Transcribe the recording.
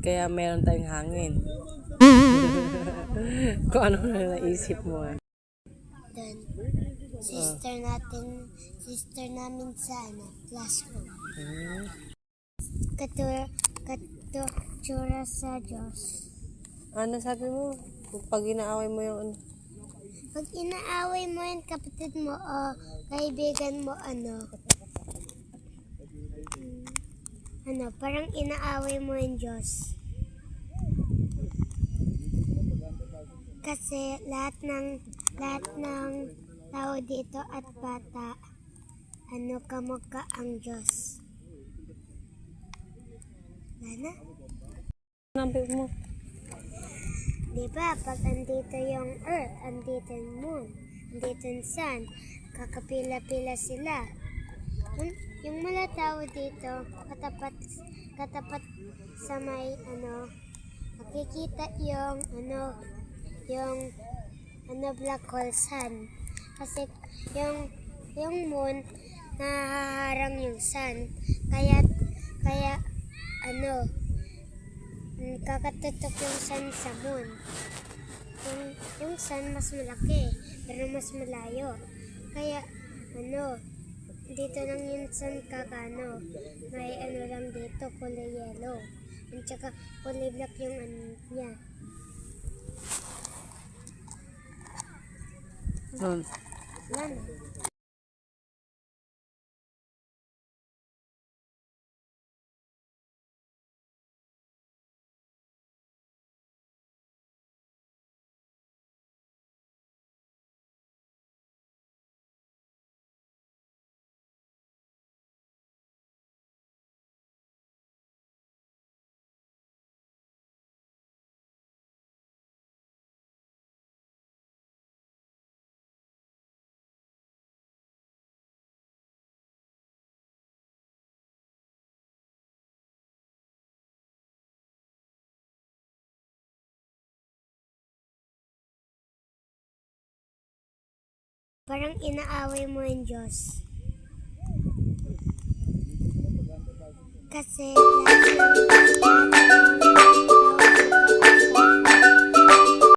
kaya meron tayong hangin. Kung ano na naisip mo ah. Doon, sister namin sa classroom. Katsura sa Diyos. Ano sabi mo? Pag inaaway mo yung Pag inaaway mo yung kapatid mo o kaibigan mo, parang inaaway mo yung Diyos. Kasi lahat ng tao dito at bata, kamukha ang Diyos. Lana? sabi mo? Diba, pag andito yung earth, andito yung moon, andito yung sun, kakapila-pila sila. Yung mga tao dito, katapat sa may, nakikita yung black hole sun. Kasi yung moon, nahaharang yung sun. Kaya, kakatutok yung sun sa moon. Yung sun mas malaki, pero mas malayo. Kaya, dito lang yung sun may lang dito, kulay yellow. At saka kulay black yung niya. Lana. Parang inaaway mo yung Diyos. Kasi lahat ng